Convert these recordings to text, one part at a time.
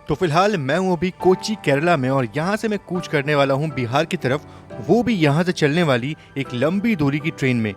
तो फिलहाल मैं हूँ अभी कोच्चि केरला में और यहाँ से मैं कूच करने वाला हूँ बिहार की तरफ, वो भी यहाँ से चलने वाली एक लंबी दूरी की ट्रेन में।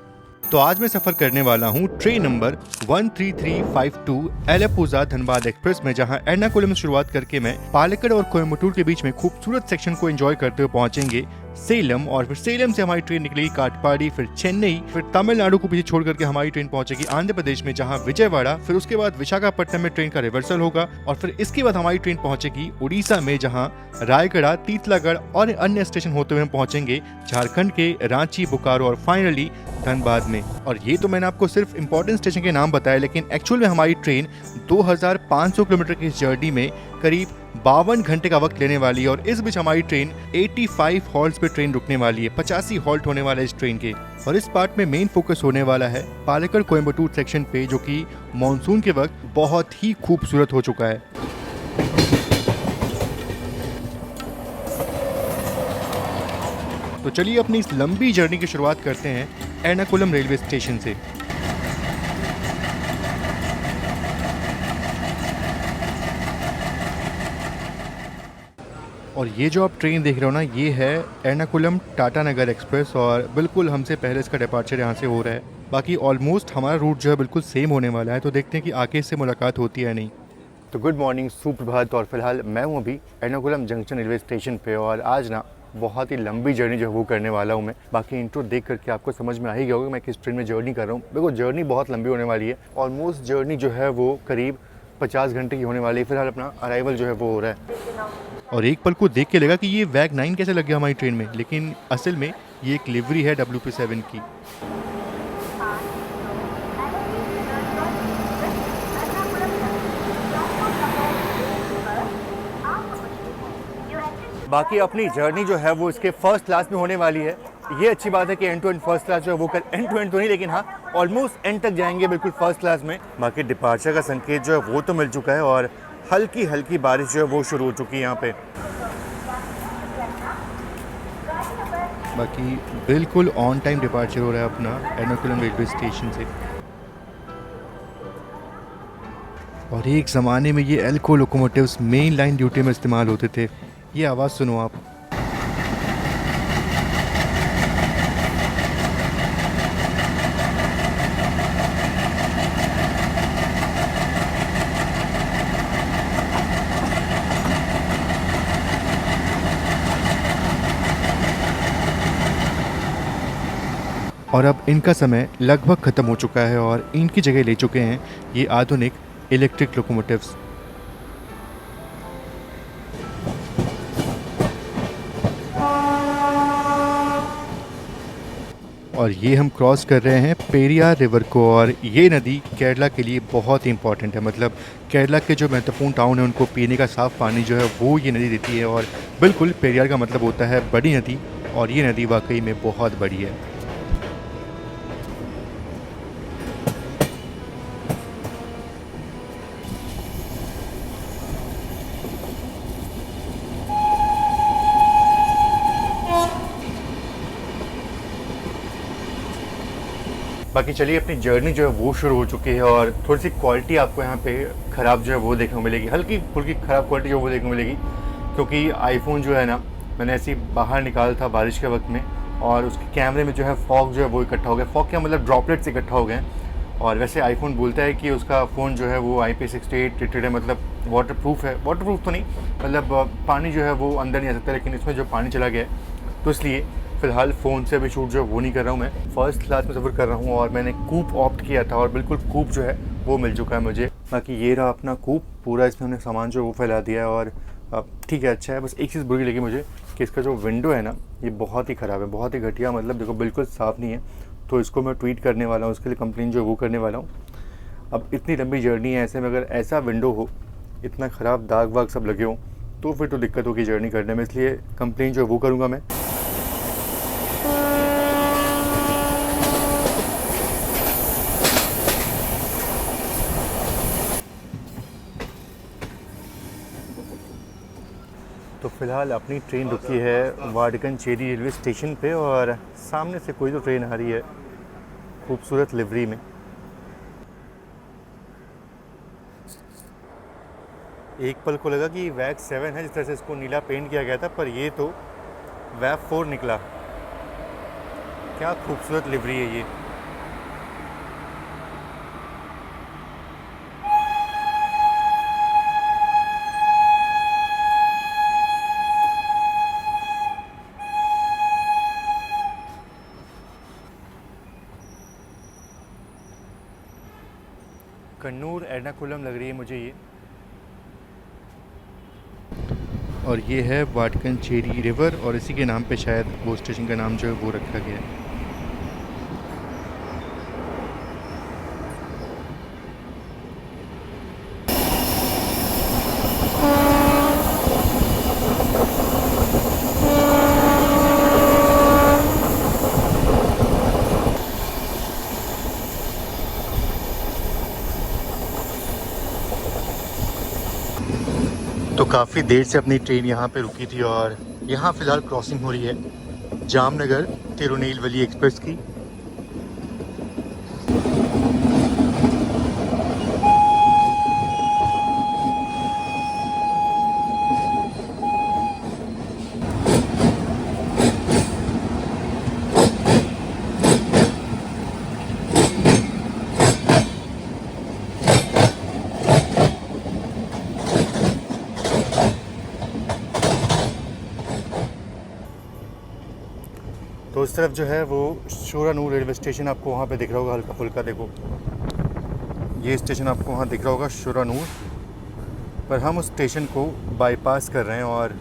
तो आज मैं सफ़र करने वाला हूँ ट्रेन नंबर 13352 एलाप्पुझा धनबाद एक्सप्रेस में, जहाँ एर्नाकुलम से शुरुआत करके मैं पालक्कड़ और कोयम्बटूर के बीच में खूबसूरत सेक्शन को एंजॉय करते हुए पहुंचेंगे सेलम, और फिर सेलम से हमारी ट्रेन निकलेगी काटपाड़ी, फिर चेन्नई, फिर तमिलनाडु को पीछे छोड़ करके हमारी ट्रेन पहुंचेगी आंध्र प्रदेश में, जहां विजयवाड़ा, फिर उसके बाद विशाखापट्टनम में ट्रेन का रिवर्सल होगा, और फिर इसके बाद हमारी ट्रेन पहुंचेगी उड़ीसा में, जहां रायगढ़, तीतलागढ़ और अन्य स्टेशन होते हुए हम पहुंचेंगे झारखंड के रांची, बोकारो और फाइनली धनबाद में। और ये तो मैंने आपको सिर्फ इंपॉर्टेंट स्टेशन के नाम बताए, लेकिन एक्चुअल में हमारी ट्रेन 2500 किलोमीटर की इस जर्नी में करीब 52 घंटे का वक्त लेने वाली है, और इस बीच हमारी ट्रेन 85 हॉल्ट्स पे ट्रेन रुकने वाली है। 85 हॉल्ट होने वाला है इस ट्रेन के। और इस पार्ट में मेन फोकस होने वाला है पालक्कड़ कोयम्बटूर सेक्शन पे, जो कि मॉनसून के वक्त बहुत ही खूबसूरत हो चुका है। तो चलिए अपनी इस लंबी जर्नी की शुरुआत करते हैं एर्नाकुलम रेलवे स्टेशन से। और ये जो आप ट्रेन देख रहे हो ना, ये है एर्नाकुलम टाटानगर एक्सप्रेस, और बिल्कुल हमसे पहले इसका डिपार्चर यहाँ से हो रहा है। बाकी ऑलमोस्ट हमारा रूट जो है बिल्कुल सेम होने वाला है, तो देखते हैं कि आगे इससे मुलाकात होती है या नहीं। तो गुड मॉर्निंग, सुप्रभात। और फिलहाल मैं हूँ अभी एर्नाकुलम जंक्शन रेलवे स्टेशन पे, और आज ना बहुत ही लंबी जर्नी जो है वो करने वाला हूँ मैं। बाकी इंट्रो देख करके आपको समझ में आ ही गया होगा मैं किस ट्रेन में जर्नी कर रहा हूँ। देखो जर्नी बहुत लंबी होने वाली है, ऑलमोस्ट जर्नी जो है वो करीब 50 घंटे की होने वाली है। फिलहाल अपना अराइवल जो है वो हो रहा है, और एक पल को देख के लगा कि ये वैग 9 कैसे लग गया हमारी ट्रेन में, लेकिन असल में ये एक लिवरी है WP7 की। बाकी अपनी जर्नी जो है वो इसके फर्स्ट क्लास में होने वाली है। ये अच्छी बात है कि end to end first class जो है वो एंड टू एंड तो नहीं, लेकिन हाँ ऑलमोस्ट एंड तक जाएंगे बिल्कुल फर्स्ट क्लास में। बाकी डिपार्चर का संकेत जो है वो तो मिल चुका है, और हल्की हल्की बारिश जो है वो शुरू हो चुकी है यहाँ पे। बाकी बिल्कुल ऑन टाइम डिपार्चर हो रहा है अपना एर्नाकुलम रेलवे स्टेशन से। और एक ज़माने में ये एल्को लोकोमोटिव्स मेन लाइन ड्यूटी में इस्तेमाल होते थे। ये आवाज़ सुनो आप। और अब इनका समय लगभग ख़त्म हो चुका है, और इनकी जगह ले चुके हैं ये आधुनिक इलेक्ट्रिक लोकोमोटिव्स। और ये हम क्रॉस कर रहे हैं पेरियार रिवर को, और ये नदी केरला के लिए बहुत ही इंपॉर्टेंट है। मतलब केरला के जो महत्वपूर्ण टाउन है उनको पीने का साफ़ पानी जो है वो ये नदी देती है। और बिल्कुल पेरियार का मतलब होता है बड़ी नदी, और ये नदी वाकई में बहुत बड़ी है। बाकी चलिए अपनी जर्नी जो है वो शुरू हो चुकी है, और थोड़ी सी क्वालिटी आपको यहाँ पे ख़राब जो है वो देखने को मिलेगी, हल्की फुल्की ख़राब क्वालिटी जो वो देखने को मिलेगी, क्योंकि आईफोन जो है ना मैंने ऐसे ही बाहर निकाला था बारिश के वक्त में, और उसके कैमरे में जो है फॉग जो है वो इकट्ठा हो गया। फॉग क्या मतलब ड्रॉपलेट्स इकट्ठा हो गए। और वैसे आईफोन बोलता है कि उसका फ़ोन जो है वो IP68 रेटेड है, मतलब वाटर प्रूफ है। वाटर प्रूफ तो नहीं, मतलब पानी जो है वो अंदर नहीं आ सकता, लेकिन इसमें जो पानी चला गया है तो इसलिए फ़िलहाल फ़ोन से अभी शूट जो है वो नहीं कर रहा हूँ। मैं फ़र्स्ट क्लास में सफ़र कर रहा हूँ, और मैंने कूप ऑप्ट किया था, और बिल्कुल कूप जो है वो मिल चुका है मुझे। बाकी ये रहा अपना कूप पूरा, इसमें हमने सामान जो है वो फैला दिया है। और ठीक है, अच्छा है। बस एक चीज़ बुरी लगी मुझे कि इसका जो विंडो है ना ये बहुत ही ख़राब है, बहुत ही घटिया, मतलब देखो बिल्कुल साफ़ नहीं है। तो इसको मैं ट्वीट करने वाला हूँ, उसके लिए कंप्लेन जो है वो करने वाला हूँ। अब इतनी लंबी जर्नी है, ऐसे में अगर ऐसा विंडो हो, इतना ख़राब दाग वाग सब लगे हों, तो फिर तो दिक्कत होगी जर्नी करने में, इसलिए कंप्लेन जो है वो करूँगा मैं। तो फ़िलहाल अपनी ट्रेन रुकी है वाडगंचेरी रेलवे स्टेशन पे, और सामने से कोई तो ट्रेन आ रही है खूबसूरत लिवरी में। एक पल को लगा कि वैग 7 है, जिस तरह से इसको नीला पेंट किया गया था, पर ये तो वैग 4 निकला। क्या खूबसूरत लिवरी है ये। कन्नूर एर्नाकुलम लग रही है मुझे ये। और ये है वाटकनचेरी रिवर, और इसी के नाम पे शायद वो स्टेशन का नाम जो है वो रखा गया है। तो काफ़ी देर से अपनी ट्रेन यहाँ पे रुकी थी और यहाँ फ़िलहाल क्रॉसिंग हो रही है जामनगर तिरुनेलवेली एक्सप्रेस की। तो इस तरफ जो है वो शोरानूर रेलवे स्टेशन आपको वहाँ पे दिख रहा होगा हल्का फुल्का। देखो ये स्टेशन आपको वहाँ दिख रहा होगा शोरानूर, पर हम उस स्टेशन को बाईपास कर रहे हैं और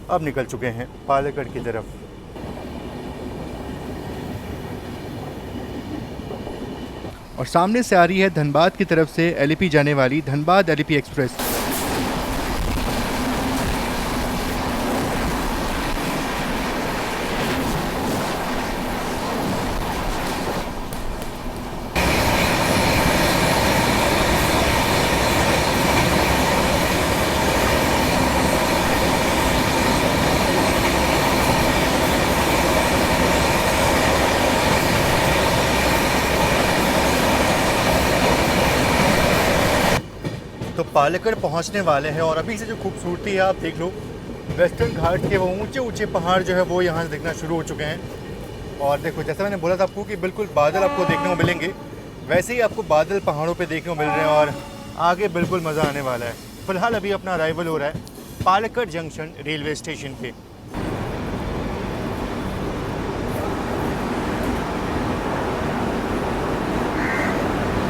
अब निकल चुके हैं पालक्कड़ की तरफ। और सामने से आ रही है धनबाद की तरफ से एलिपी जाने वाली धनबाद एलिपी एक्सप्रेस। तो पालक्कड़ पहुंचने वाले हैं और अभी से जो खूबसूरती है आप देख लो, वेस्टर्न घाट के वो ऊंचे ऊंचे पहाड़ जो है वो यहाँ से दिखना शुरू हो चुके हैं। और देखो जैसा मैंने बोला था आपको कि बिल्कुल बादल आपको देखने को मिलेंगे, वैसे ही आपको बादल पहाड़ों पे देखने को मिल रहे हैं और आगे बिल्कुल मज़ा आने वाला है। फ़िलहाल अभी अपना अराइवल हो रहा है पालक्कड़ जंक्शन रेलवे स्टेशन पे।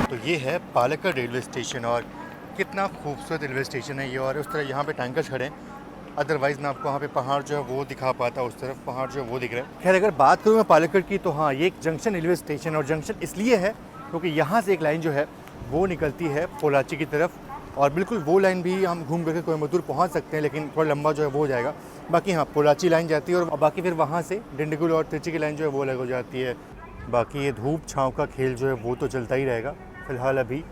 तो ये है पालक्कड़ रेलवे स्टेशन और कितना खूबसूरत रेलवे स्टेशन है ये। और उस तरह यहाँ पे टैंकर्स खड़े हैं, अदरवाइज़ मैं आपको वहाँ पे पहाड़ जो है वो दिखा पाता। उस तरफ पहाड़ जो है वो दिख रहा है। खैर अगर बात करूँ मैं पालक्कड़ की, तो हाँ ये एक जंक्शन रेलवे स्टेशन, और जंक्शन इसलिए है क्योंकि यहाँ से एक लाइन जो है वो निकलती है पोलाची की तरफ, और बिल्कुल वो लाइन भी हम घूम करके कोयम्बतूर पहुँच सकते हैं, लेकिन थोड़ा लंबा जो है वो हो जाएगा। बाकी हाँ पोलाची लाइन जाती है और बाकी फिर वहाँ से डिंडीगुल और त्रिची की लाइन जो है वो अलग हो जाती है। बाकी ये धूप छाँव का खेल जो है वो तो चलता ही रहेगा। फ़िलहाल अभी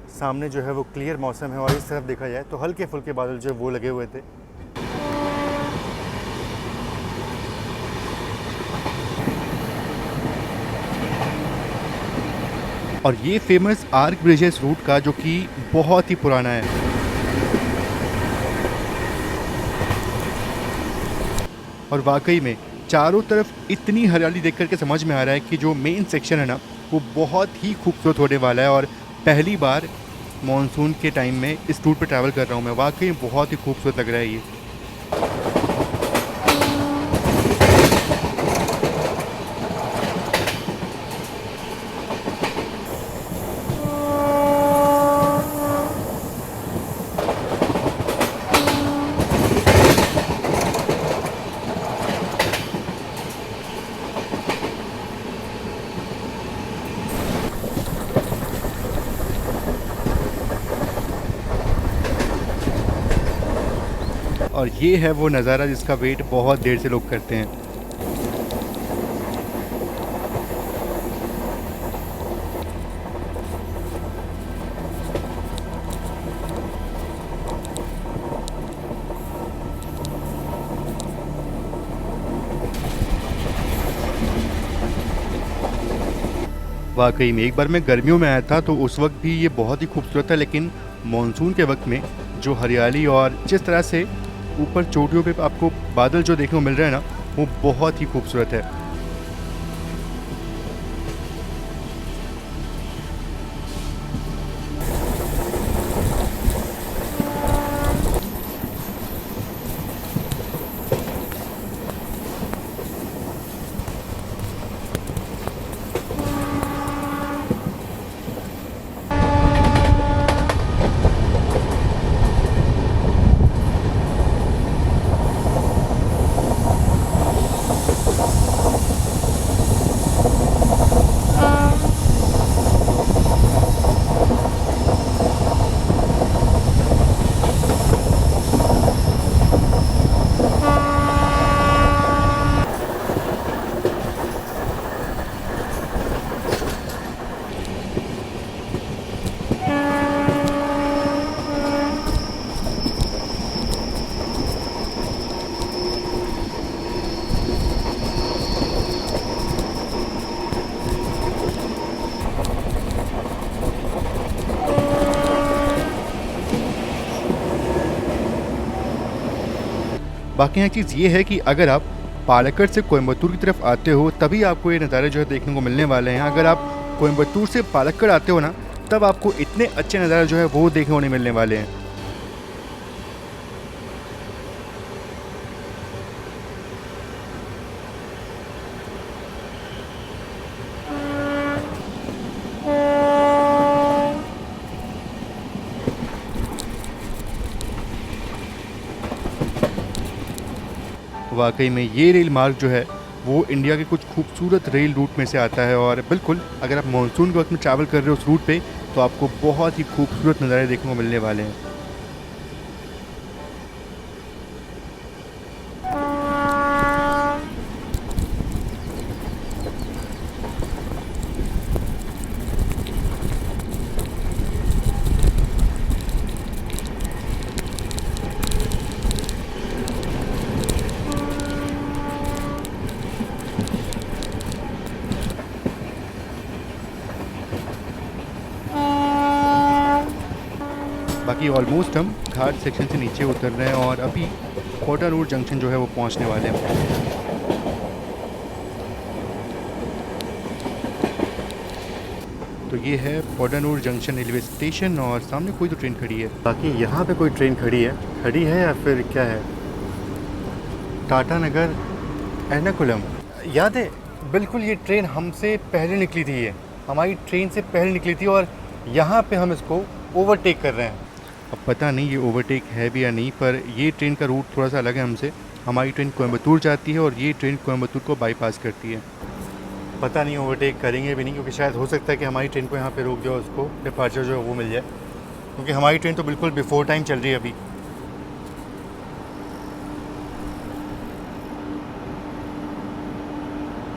सामने जो है वो क्लियर मौसम है और इस तरफ देखा जाए तो हल्के फुल्के बादल जो है वो लगे हुए थे। और ये फेमस आर्क ब्रिजेस रूट का जो कि बहुत ही पुराना है। और वाकई में चारों तरफ इतनी हरियाली देख करके समझ में आ रहा है कि जो मेन सेक्शन है ना वो बहुत ही खूबसूरत होने वाला है। और पहली बार मॉनसून के टाइम में इस रूट पर ट्रैवल कर रहा हूँ मैं, वाकई बहुत ही खूबसूरत लग रहा है ये। और ये है वो नज़ारा जिसका वेट बहुत देर से लोग करते हैं। वाकई में एक बार मैं गर्मियों में आया था तो उस वक्त भी ये बहुत ही खूबसूरत था, लेकिन मॉनसून के वक्त में जो हरियाली और जिस तरह से ऊपर चोटियों पे आपको बादल जो देखने को मिल रहे हैं ना, वो बहुत ही खूबसूरत है। बाकी यहाँ चीज़ ये है कि अगर आप पालक्कड़ से कोयम्बतूर की तरफ आते हो तभी आपको ये नज़ारे जो है देखने को मिलने वाले हैं। अगर आप कोयम्बतूर से पालक्कड़ आते हो ना, तब आपको इतने अच्छे नज़ारे जो है वो देखने को नहीं मिलने वाले हैं। वाकई में ये रेल मार्ग जो है वो इंडिया के कुछ खूबसूरत रेल रूट में से आता है और बिल्कुल अगर आप मानसून के वक्त में ट्रैवल कर रहे हो उस रूट पे तो आपको बहुत ही खूबसूरत नज़ारे देखने को मिलने वाले हैं। बाकी ऑलमोस्ट हम घाट सेक्शन से नीचे उतर रहे हैं और अभी कोटानूर जंक्शन जो है वो पहुंचने वाले हैं। तो ये है कोटानूर जंक्शन रेलवे स्टेशन और सामने कोई तो ट्रेन खड़ी है। बाकी यहाँ पे कोई ट्रेन खड़ी है या फिर क्या है? टाटा नगर एर्नाकुलम। याद है बिल्कुल, ये ट्रेन हमसे पहले निकली थी, ये हमारी ट्रेन से पहले निकली थी और यहाँ पे हम इसको ओवरटेक कर रहे हैं। अब पता नहीं ये ओवरटेक है भी या नहीं, पर ये ट्रेन का रूट थोड़ा सा अलग है हमसे। हमारी ट्रेन कोयम्बतूर जाती है और ये ट्रेन कोयम्बतूर को बाईपास करती है। पता नहीं ओवरटेक करेंगे भी नहीं, क्योंकि शायद हो सकता है कि हमारी ट्रेन को यहाँ पे रोक जाओ, उसको डिपार्चर जो है वो मिल जाए, क्योंकि हमारी ट्रेन तो बिल्कुल बिफोर टाइम चल रही है अभी।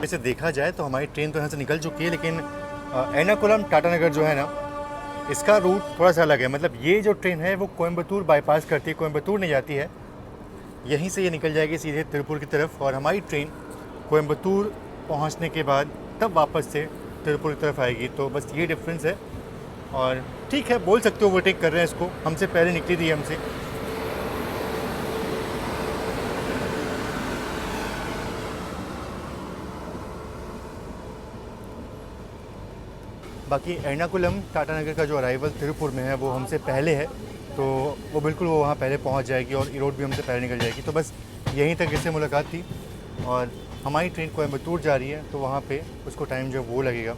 वैसे देखा जाए तो हमारी ट्रेन तो यहाँ से निकल चुकी है, लेकिन एर्नाकुलम टाटा नगर जो है ना, इसका रूट थोड़ा सा अलग है। मतलब ये जो ट्रेन है वो कोयम्बतूर बाईपास करती है, कोयम्बतूर नहीं जाती है, यहीं से ये निकल जाएगी सीधे तिरुपुर की तरफ और हमारी ट्रेन कोयम्बतूर पहुंचने के बाद तब वापस से तिरुपुर की तरफ आएगी। तो बस ये डिफरेंस है और ठीक है, बोल सकते हो ओवरटेक कर रहे हैं इसको, हमसे पहले निकली थी हमसे। बाकी एर्नाकुलम टाटा नगर का जो अराइवल तिरुपुर में है वो हमसे पहले है, तो वो बिल्कुल वो वहाँ पहले पहुँच जाएगी और ईरोड भी हमसे पहले निकल जाएगी। तो बस यहीं तक इससे मुलाकात थी और हमारी ट्रेन कोयम्बतूर जा रही है, तो वहाँ पे उसको टाइम जो वो लगेगा।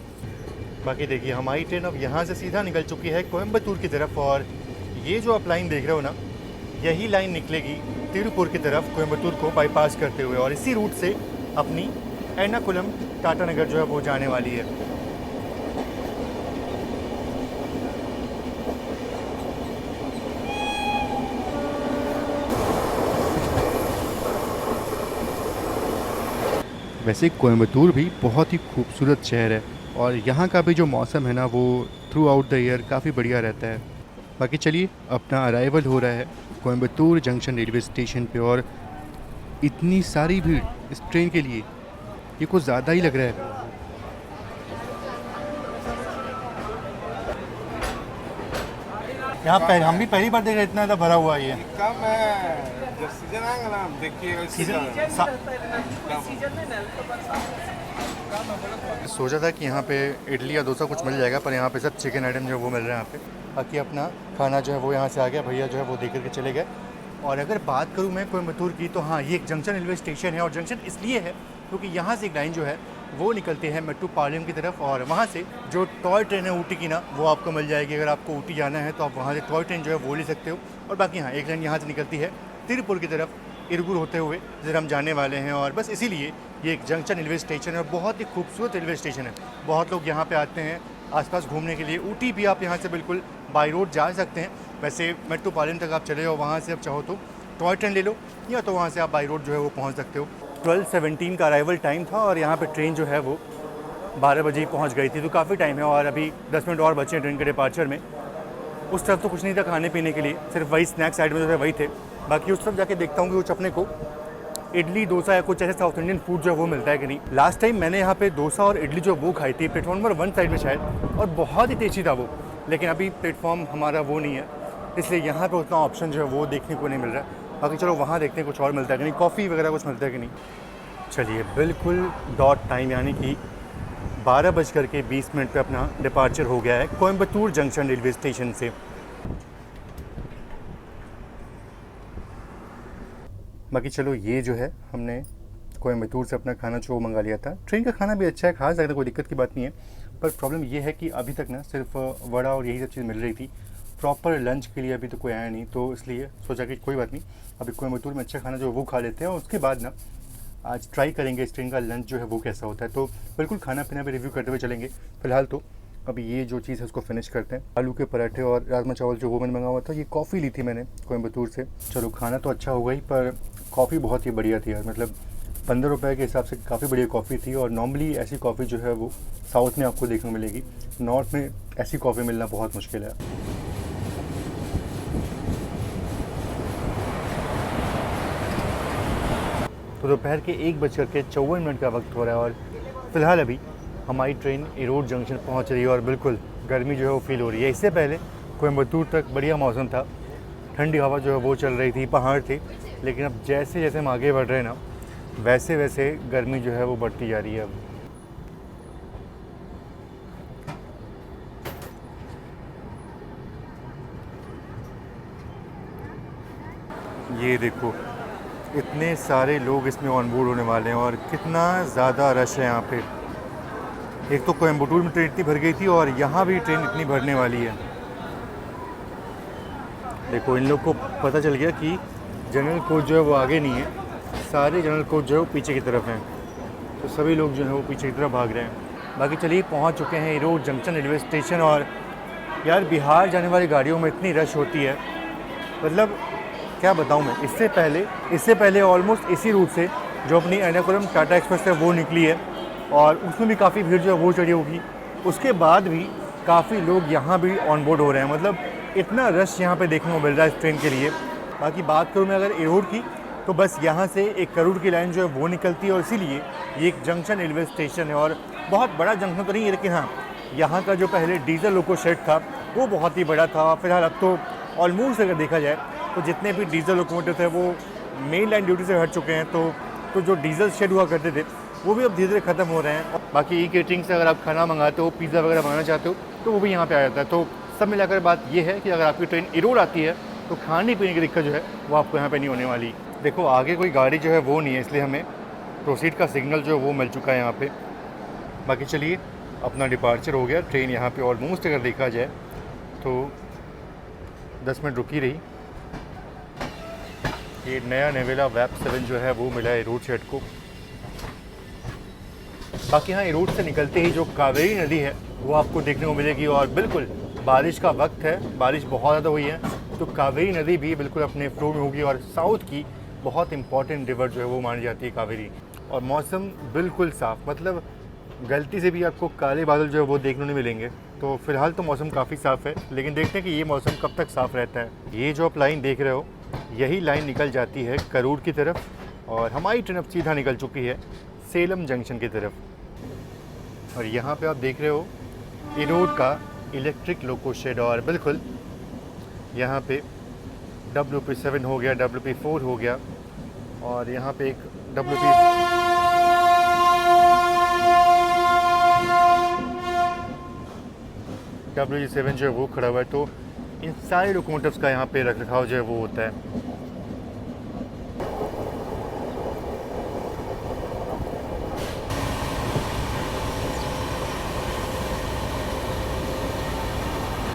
बाकी देखिए हमारी ट्रेन अब यहाँ से सीधा निकल चुकी है कोयम्बतूर की तरफ और ये जो आप लाइन देख रहे हो ना, यही लाइन निकलेगी तिरुपुर की तरफ कोयम्बतूर को बाईपास करते हुए और इसी रूट से अपनी एर्नाकुलम टाटा नगर जो है वो जाने वाली है। वैसे कोयम्बतूर भी बहुत ही खूबसूरत शहर है और यहाँ का भी जो मौसम है ना वो थ्रू आउट द ईयर काफ़ी बढ़िया रहता है। बाकी चलिए, अपना अराइवल हो रहा है कोयम्बतूर जंक्शन रेलवे स्टेशन पे और इतनी सारी भीड़ इस ट्रेन के लिए, ये कुछ ज़्यादा ही लग रहा है। यहाँ हम भी पहली बार देख रहे हैं इतना ज़्यादा भरा हुआ है ये। कम है, जब सीजन आएगा ना हम देखिएगा सोचा था कि यहाँ पे इडली या डोसा कुछ मिल जाएगा, पर यहाँ पे सब चिकन आइटम जो है वो मिल रहे हैं यहाँ पे। बाकी अपना खाना जो है वो यहाँ से आ गया, भैया जो है वो दे करके चले गए। और अगर बात करूँ मैं कोयम्बटूर की, तो हाँ, ये एक जंक्शन रेलवे स्टेशन है, और जंक्शन इसलिए है क्योंकि यहाँ से एक लाइन जो है वो निकलती है मेट्रोपालियम की तरफ, और वहाँ से जो टॉय ट्रेन है ऊटी की ना, वो आपको मिल जाएगी। अगर आपको ऊटी जाना है तो आप वहाँ से टॉय ट्रेन जो है वो ले सकते हो। और बाकी हाँ, एक लाइन यहाँ से निकलती है तिरुपुर की तरफ, इरगुर होते हुए जिधर हम जाने वाले हैं। और बस इसीलिए ये एक जंक्शन रेलवे स्टेशन है, बहुत ही खूबसूरत रेलवे स्टेशन है। बहुत लोग यहाँ पे आते हैं आसपास घूमने के लिए। ऊटी भी आप यहाँ से बिल्कुल बाई रोड जा सकते हैं। वैसे मेट्रोपालियम तक आप चले जाओ, वहाँ से आप चाहो तो टॉय ट्रेन ले लो, या तो वहाँ से आप बाई रोड जो है वो पहुँच सकते हो। 12:17 का अराइवल टाइम था, और यहाँ पर ट्रेन जो है वो 12 बजे ही पहुँच गई थी, तो काफ़ी टाइम है। और अभी 10 मिनट और बचे हैं ट्रेन के डिपार्चर में। उस तरफ तो कुछ नहीं था खाने पीने के लिए, सिर्फ वही स्नैक्स साइड में जो है वही थे। बाकी उस तरफ जाके देखता हूँ कि कुछ अपने को इडली डोसा या कुछ ऐसे साउथ इंडियन फूड जो है वो मिलता है कि नहीं। लास्ट टाइम मैंने यहाँ पे डोसा और इडली जो वो खाई थी प्लेटफॉर्म नंबर 1 साइड में शायद, और बहुत ही टेस्टी था वो। लेकिन अभी प्लेटफॉर्म हमारा वो नहीं है, इसलिए यहाँ पे उतना ऑप्शन जो है वो देखने को नहीं मिल रहा है। बाकी चलो वहाँ देखते हैं कुछ और मिलता है कि नहीं, कॉफ़ी वगैरह कुछ मिलता है कि नहीं। चलिए, बिल्कुल डॉट टाइम यानी कि 12:20 पे अपना डिपार्चर हो गया है कोयम्बटूर जंक्शन रेलवे स्टेशन से। बाकी चलो, ये जो है हमने कोयम्बटूर से अपना खाना जो मंगा लिया था। ट्रेन का खाना भी अच्छा है, खास ज़्यादा कोई दिक्कत की बात नहीं है। पर प्रॉब्लम ये है कि अभी तक ना सिर्फ वड़ा और यही सब चीज़ मिल रही थी। प्रॉपर लंच के लिए अभी तो कोई आया नहीं, तो इसलिए सोचा कि कोई बात नहीं, अभी कोयम्बटूर में अच्छा खाना जो है वो खा लेते हैं, और उसके बाद ना आज ट्राई करेंगे इस ट्रेन का लंच जो है वो कैसा होता है। तो बिल्कुल खाना पीना भी रिव्यू करते हुए चलेंगे। फिलहाल तो अभी ये जो चीज़ है उसको फिनिश करते हैं। आलू के पराठे और राजमा चावल जो वो मैंने मंगा हुआ था, ये कॉफ़ी ली थी मैंने कोयम्बटूर से। चलो, खाना तो अच्छा हो गई, पर कॉफ़ी बहुत ही बढ़िया थी यार। मतलब 15 रुपये के हिसाब से काफ़ी बढ़िया कॉफ़ी थी। और नॉर्मली ऐसी कॉफ़ी जो है वो साउथ में आपको देखने को मिलेगी, नॉर्थ में ऐसी कॉफ़ी मिलना बहुत मुश्किल है। तो दोपहर के 1:54 का वक्त हो रहा है, और फिलहाल अभी हमारी ट्रेन इरोड जंक्शन पहुंच रही है, और बिल्कुल गर्मी जो है वो फील हो रही है। इससे पहले कोयम्बटूर तक बढ़िया मौसम था, ठंडी हवा जो है वो चल रही थी, पहाड़ थे। लेकिन अब जैसे जैसे हम आगे बढ़ रहे हैं ना, वैसे वैसे गर्मी जो है वो बढ़ती जा रही है। अब ये देखो, इतने सारे लोग इसमें ऑन बोर्ड होने वाले हैं, और कितना ज़्यादा रश है यहाँ पे। एक तो कोयम्बटूर में ट्रेन इतनी भर गई थी, और यहाँ भी ट्रेन इतनी भरने वाली है। देखो, इन लोग को पता चल गया कि जनरल कोच जो है वो आगे नहीं है, सारे जनरल कोच जो है वो पीछे की तरफ हैं, तो सभी लोग जो है वो पीछे की तरफ भाग रहे हैं। बाकी चलिए, पहुँच चुके हैं इरोड जंक्शन रेलवे स्टेशन। और यार, बिहार जाने वाली गाड़ियों में इतनी रश होती है, मतलब क्या बताऊँ मैं। इससे पहले ऑलमोस्ट इसी रूट से जो अपनी एर्नाकुलम टाटा एक्सप्रेस है वो निकली है, और उसमें भी काफ़ी भीड़ जो है वो चढ़ी होगी। उसके बाद भी काफ़ी लोग यहाँ भी ऑन बोर्ड हो रहे हैं, मतलब इतना रश यहाँ पे देखने को मिल रहा है इस ट्रेन के लिए। बाकी बात करूँ मैं अगर इरोड की, तो बस यहाँ से 1 करोड़ की लाइन जो है वो निकलती है, और इसीलिए ये एक जंक्शन रेलवे स्टेशन है। और बहुत बड़ा जंक्शन तो नहीं है, लेकिन हाँ, यहाँ का जो पहले डीजल लोको शेड था वो बहुत ही बड़ा था। फिलहाल अब तो ऑलमोस्ट अगर देखा जाए तो जितने भी डीजल लोकोमोटिव थे वो मेन लाइन ड्यूटी से हट चुके हैं। तो जो डीजल शेड हुआ करते थे वो भी अब धीरे धीरे ख़त्म हो रहे हैं। बाकी ई-केटरिंग से अगर आप खाना मंगाते हो, पिज़्ज़ा वगैरह मंगाना चाहते हो, तो वो भी यहाँ पे आ जाता है। तो सब मिलाकर बात ये है कि अगर आपकी ट्रेन इरोड आती है तो खाने पीने की दिक्कत जो है वो आपको यहाँ पे नहीं होने वाली। देखो, आगे कोई गाड़ी जो है वो नहीं है, इसलिए हमें प्रोसीड का सिग्नल जो है वो मिल चुका है यहाँ पे। बाकी चलिए, अपना डिपार्चर हो गया। ट्रेन यहाँ पे ऑलमोस्ट अगर देखा जाए तो 10 मिनट रुकी रही। ये नया नेवेला वैप 7 जो है वो मिला है इरोड शेड को। बाकी हाँ, इरोड से निकलते ही जो कावेरी नदी है वो आपको देखने को मिलेगी, और बिल्कुल बारिश का वक्त है, बारिश बहुत ज़्यादा हुई है, तो कावेरी नदी भी बिल्कुल अपने फ्लो में होगी। और साउथ की बहुत इंपॉर्टेंट रिवर जो है वो मानी जाती है कावेरी। और मौसम बिल्कुल साफ़, मतलब गलती से भी आपको काले बादल जो है वो देखने नहीं मिलेंगे। तो फिलहाल तो मौसम काफ़ी साफ़ है, लेकिन देखते हैं कि ये मौसम कब तक साफ़ रहता है। ये जो आप लाइन देख रहे हो, यही लाइन निकल जाती है करूर की तरफ, और हमारी ट्रेन अब सीधा निकल चुकी है सेलम जंक्शन की तरफ। और यहाँ पे आप देख रहे हो इरोड का इलेक्ट्रिक लोको शेड, और बिल्कुल यहाँ पे WP7 हो गया, WP4 हो गया, और यहाँ पे एक WG7 जो है वो खड़ा हुआ है। तो इन सारे लोकोमोटिव्स का यहाँ पे रख रखाव जो है वो होता है।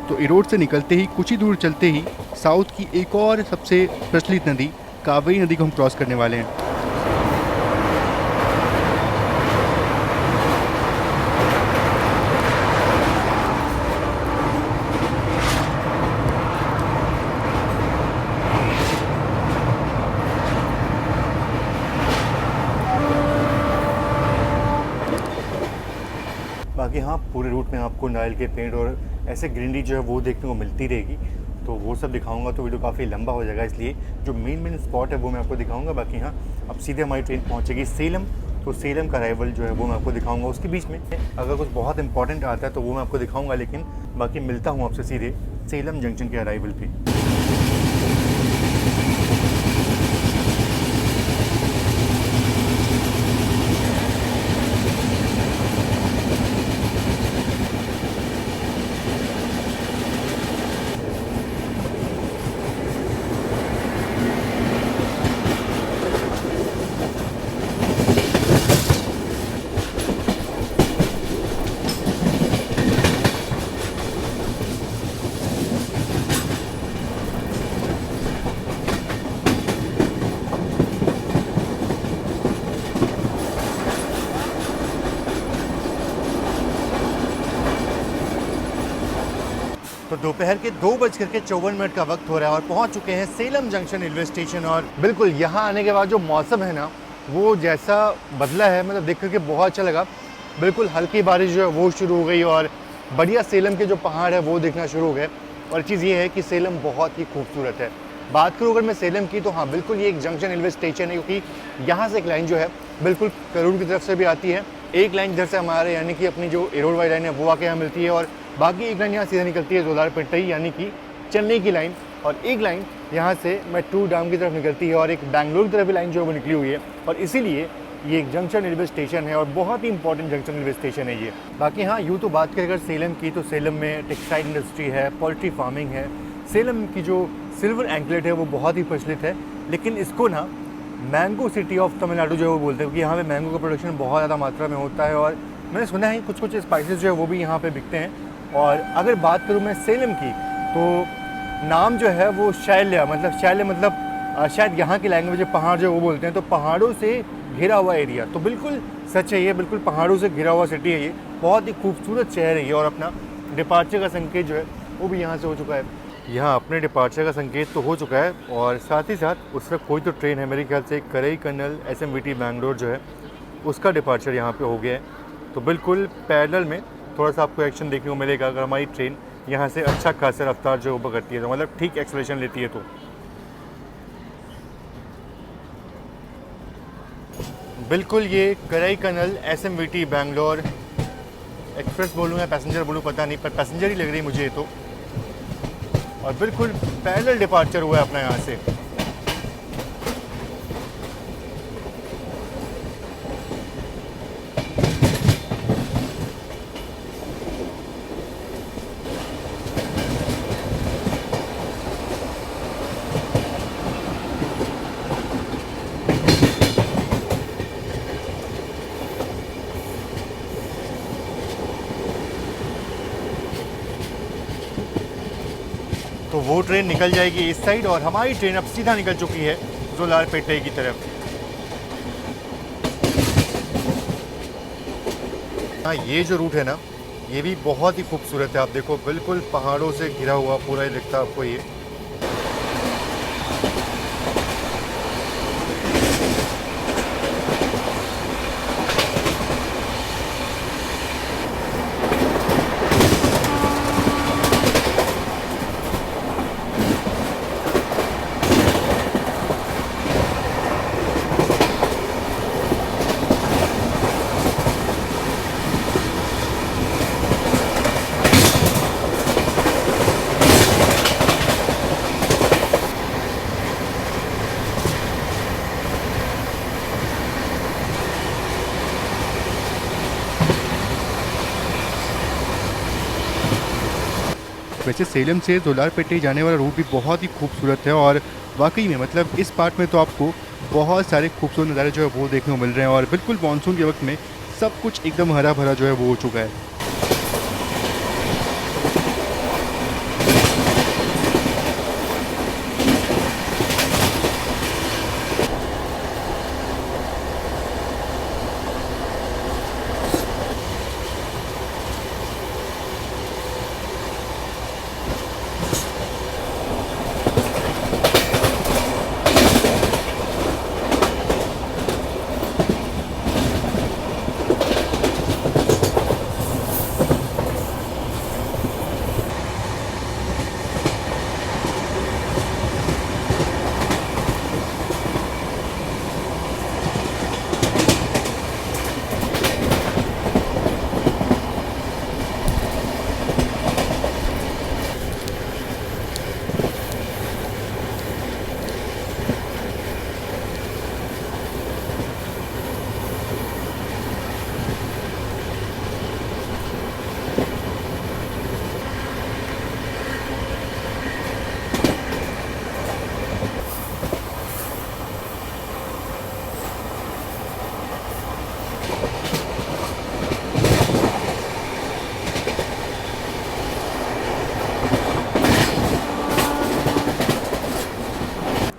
तो इरोड से निकलते ही कुछ ही दूर चलते ही साउथ की एक और सबसे प्रचलित नदी कावेरी नदी को हम क्रॉस करने वाले हैं। बाकी हाँ, पूरे रूट में आपको नारियल के पेड़ और ऐसे ग्रीनरी जो है वो देखने को मिलती रहेगी। तो वो सब दिखाऊंगा तो वीडियो काफ़ी लंबा हो जाएगा, इसलिए जो मेन स्पॉट है वो मैं आपको दिखाऊंगा। बाकी हाँ, अब सीधे हमारी ट्रेन पहुंचेगी सेलम, तो सेलम का अराइवल जो है वो मैं आपको दिखाऊंगा। उसके बीच में अगर कुछ बहुत इंपॉर्टेंट आता है तो वो मैं आपको दिखाऊंगा, लेकिन बाकी मिलता हूँ आपसे सीधे सेलम जंक्शन के अराइवल पे। तो दोपहर के 2:54 का वक्त हो रहा है और पहुंच चुके हैं सेलम जंक्शन रेलवे स्टेशन। और बिल्कुल यहाँ आने के बाद जो मौसम है ना, वो जैसा बदला है, मतलब देख करके बहुत अच्छा लगा। बिल्कुल हल्की बारिश जो है वो शुरू हो गई और बढ़िया सेलम के जो पहाड़ है वो देखना शुरू हो गए। और चीज़ ये है कि सेलम बहुत ही खूबसूरत है। बात करूँ अगर मैं सेलम की, तो हाँ बिल्कुल ये एक जंक्शन रेलवे स्टेशन है, क्योंकि यहाँ से एक लाइन जो है बिल्कुल करूर की तरफ से भी आती है। एक लाइन इधर से हमारे यानी कि अपनी जो इरोड वाली लाइन है वो आके यहाँ मिलती है, और बाकी एक लाइन यहाँ सीधा निकलती है जोलारपेट यानी कि चेन्नई की लाइन, और एक लाइन यहाँ से मेट्रो डाम की तरफ निकलती है, और एक बैंगलोर की तरफ भी लाइन जो है वो निकली हुई है। और इसीलिए ये एक जंक्शन रेलवे स्टेशन है और बहुत ही इंपॉर्टेंट जंक्शन रेलवे स्टेशन है ये। बाकी हाँ, यूँ तो बात करें अगर सेलम की, तो सेलम में टेक्सटाइल इंडस्ट्री है, पोल्ट्री फार्मिंग है। सेलम की जो सिल्वर एंकलेट है वो बहुत ही प्रचलित है, लेकिन इसको ना मैंगो सिटी ऑफ तमिलनाडु जो है वो बोलते हैं, क्योंकि यहाँ पे मैंगो का प्रोडक्शन बहुत ज़्यादा मात्रा में होता है। और मैंने सुना है कुछ कुछ स्पाइसेस जो है वो भी यहाँ पे बिकते हैं। और अगर बात करूँ मैं सेलम की, तो नाम जो है वो शैल्य मतलब शायद यहाँ की लैंग्वेज है पहाड़ जो वो बोलते हैं, तो पहाड़ों से घिरा हुआ एरिया। तो बिल्कुल सच है, ये बिल्कुल पहाड़ों से घिरा हुआ सिटी है ये। बहुत ही खूबसूरत शहर है ये, और अपना डिपार्चर का संकेत जो है वो भी यहाँ से हो चुका है। यहाँ अपने डिपार्चर का संकेत तो हो चुका है, और साथ ही साथ उस वक्त कोई तो ट्रेन है, मेरे ख्याल से करईकन्नल SMVT बैंगलोर जो है उसका डिपार्चर यहाँ पे हो गया है। तो बिल्कुल पैरेलल में थोड़ा सा आपको एक्शन देखने को मिलेगा अगर हमारी ट्रेन यहाँ से अच्छा खासा रफ्तार जो ऊपर करती है, तो मतलब ठीक एक्सेलरेशन लेती है। तो बिल्कुल ये करईकन्नल SMVT बैंगलोर एक्सप्रेस बोलूँ या पैसेंजर बोलूँ पता नहीं, पर पैसेंजर ही लग रही मुझे ये तो। और बिल्कुल पैरेलल डिपार्चर हुआ है अपना यहाँ से। तो वो ट्रेन निकल जाएगी इस साइड, और हमारी ट्रेन अब सीधा निकल चुकी है जोलारपेट की तरफ। हाँ, ये जो रूट है ना, ये भी बहुत ही खूबसूरत है। आप देखो बिल्कुल पहाड़ों से घिरा हुआ पूरा ही दिखता है आपको ये। वैसे सेलम से जोलारपेटे जाने वाला रूट भी बहुत ही खूबसूरत है और वाकई में मतलब इस पार्ट में तो आपको बहुत सारे खूबसूरत नज़ारे जो है वो देखने को मिल रहे हैं और बिल्कुल मानसून के वक्त में सब कुछ एकदम हरा भरा जो है वो हो चुका है।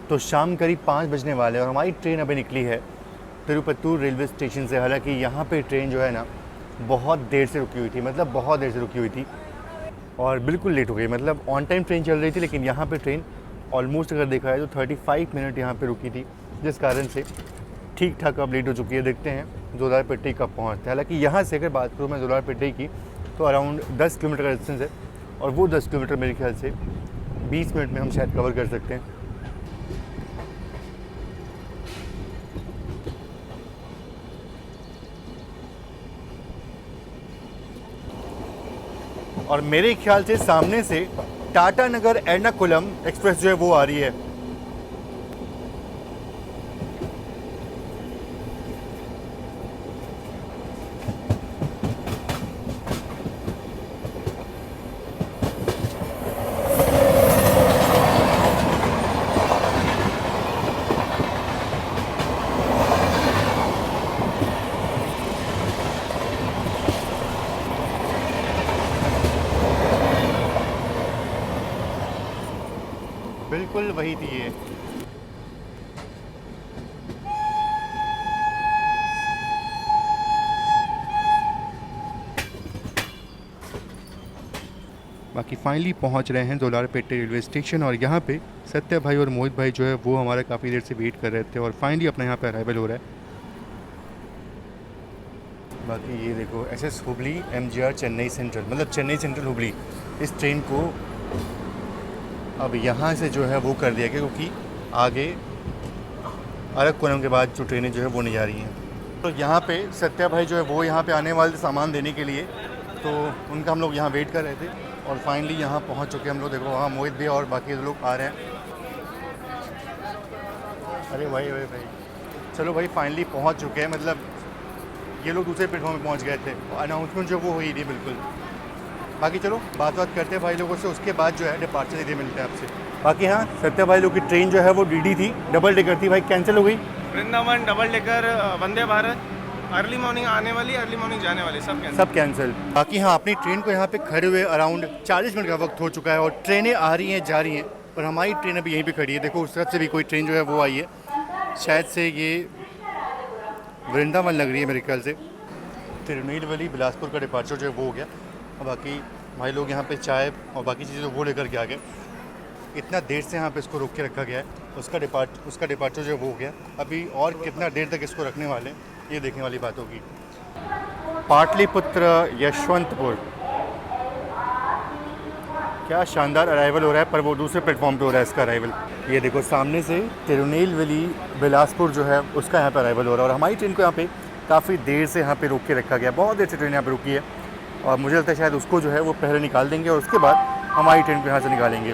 तो शाम करीब 5 बजने वाले और हमारी ट्रेन अभी निकली है तिरुपत्तूर रेलवे स्टेशन से। हालांकि यहाँ पे ट्रेन जो है ना बहुत देर से रुकी हुई थी, मतलब बहुत देर से रुकी हुई थी और बिल्कुल लेट हो गई। मतलब ऑन टाइम ट्रेन चल रही थी लेकिन यहाँ पे ट्रेन ऑलमोस्ट अगर देखा है तो 35 मिनट यहाँ पे रुकी थी, जिस कारण से ठीक ठाक अब लेट हो चुकी है। देखते हैं जोलारपेटे कब पहुँचते हैं। हालाँकि यहाँ से अगर बात करूँ मैं जोलारपेटे की तो अराउंड 10 किलोमीटर का डिस्टेंस है और वो 10 किलोमीटर मेरे ख्याल से 20 मिनट में हम शायद कवर कर सकते हैं। और मेरे ख्याल से सामने से टाटा नगर एर्नाकुलम एक्सप्रेस जो है वो आ रही है। बिल्कुल वही थी ये। बाकी फाइनली पहुंच रहे हैं जोलारपेटे रेलवे स्टेशन और यहाँ पे सत्या भाई और मोहित भाई जो है वो हमारा काफ़ी देर से वेट कर रहे थे और फाइनली अपना यहाँ पे अराइवल हो रहा है। बाकी ये देखो SS Hubli MGR Chennai central, मतलब चेन्नई सेंट्रल हुबली, इस ट्रेन को अब यहाँ से जो है वो कर दिया गया क्योंकि आगे अरककोणम के बाद जो ट्रेनें जो है वो नहीं जा रही हैं। तो यहाँ पे सत्या भाई जो है वो यहाँ पे आने वाले थे सामान देने के लिए, तो उनका हम लोग यहाँ वेट कर रहे थे और फाइनली यहाँ पहुँच चुके हम लोग। देखो वहाँ मोहित भी और बाकी लोग आ रहे हैं। अरे भाई चलो भाई फाइनली पहुँच चुके हैं। मतलब ये लोग दूसरे प्लेटफॉर्म में पहुँच गए थे, अनाउंसमेंट जो वो हुई थी बिल्कुल। बाकी चलो बात करते हैं भाई लोगों से, उसके बाद जो है डिपार्चर सीधे मिलते हैं आपसे। बाकी हाँ सत्या भाई लोग की ट्रेन जो है वो DD थी, डबल डेकर थी भाई, कैंसिल हो गई। Vrindavan double decker Vande Bharat early morning आने वाली, अर्ली मॉर्निंग जाने वाली, सब कैंसिल। बाकी हाँ अपनी ट्रेन को यहाँ पे खड़े हुए अराउंड 40 मिनट का वक्त हो चुका है और ट्रेनें आ रही हैं जा रही हैं, और हमारी ट्रेन अभी यहीं पे खड़ी है। देखो उस तरफ से भी कोई ट्रेन जो है वो आई है, शायद से ये वृंदावन लग रही है मेरे ख्याल से। तिरुनेलवेली बिलासपुर का डिपार्चर जो है वो हो गया। और बाकी भाई लोग यहाँ पे चाय और बाकी चीज़ें वो लेकर के आ गए। इतना देर से यहाँ पे इसको रोक के रखा गया है, उसका डिपार्चर जो है वो हो गया। अभी और कितना देर तक इसको रखने वाले ये देखने वाली बात होगी। पाटलिपुत्र यशवंतपुर, क्या शानदार अराइवल हो रहा है, पर वो दूसरे प्लेटफॉर्म पे हो रहा है इसका अराइवल। ये देखो सामने से तिरुनेलवेली बिलासपुर जो है उसका यहाँ पे अराइवल हो रहा है। और हमारी ट्रेन को यहाँ पे काफ़ी देर से यहाँ पे रोक के रखा गया, बहुत देर से ट्रेन यहाँ पे रुकी है और मुझे लगता है शायद उसको जो है वो पहले निकाल देंगे और उसके बाद हमारी ट्रेन को यहाँ से निकालेंगे।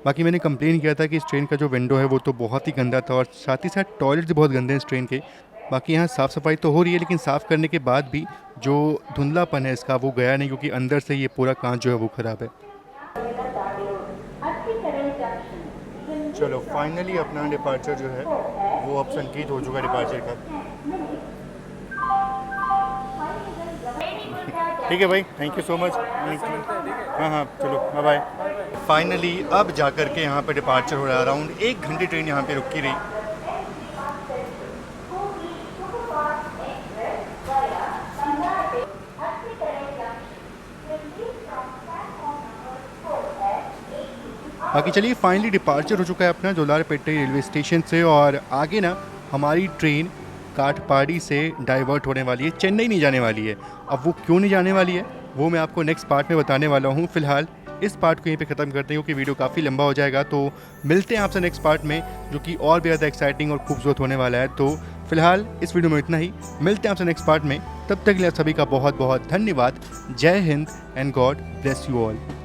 बाकी मैंने कंप्लेन किया था कि इस ट्रेन का जो विंडो है वो तो बहुत ही गंदा था और साथ ही साथ टॉयलेट भी बहुत गंदे हैं इस ट्रेन के। बाकी यहाँ साफ़ सफाई तो हो रही है लेकिन साफ़ करने के बाद भी जो धुंधलापन है इसका वो गया नहीं, क्योंकि अंदर से ये पूरा कांच जो है वो ख़राब है। चलो फाइनली अपना डिपार्चर जो है वो अब संकेत हो चुका है डिपार्चर का। ठीक है भाई, थैंक यू सो मच। हाँ हाँ चलो बाय बाय। फाइनली अब जा कर के यहाँ पे डिपार्चर हो रहा है। अराउंड 1 घंटे ट्रेन यहाँ पे रुकी रही। बाकी चलिए फाइनली डिपार्चर हो चुका है अपना जोलारपेटे रेलवे स्टेशन से, और आगे ना हमारी ट्रेन काठपाड़ी से डाइवर्ट होने वाली है, चेन्नई नहीं जाने वाली है। अब वो क्यों नहीं जाने वाली है वो मैं आपको नेक्स्ट पार्ट में बताने वाला हूँ। फिलहाल इस पार्ट को यहीं पे ख़त्म करते हैं क्योंकि वीडियो काफ़ी लंबा हो जाएगा। तो मिलते हैं आपसे नेक्स्ट पार्ट में, जो कि और भी ज़्यादा एक्साइटिंग और खूबसूरत होने वाला है। तो फिलहाल इस वीडियो में इतना ही, मिलते हैं आपसे नेक्स्ट पार्ट में। तब तक के लिए आप सभी का बहुत बहुत धन्यवाद। जय Hind and God bless you all.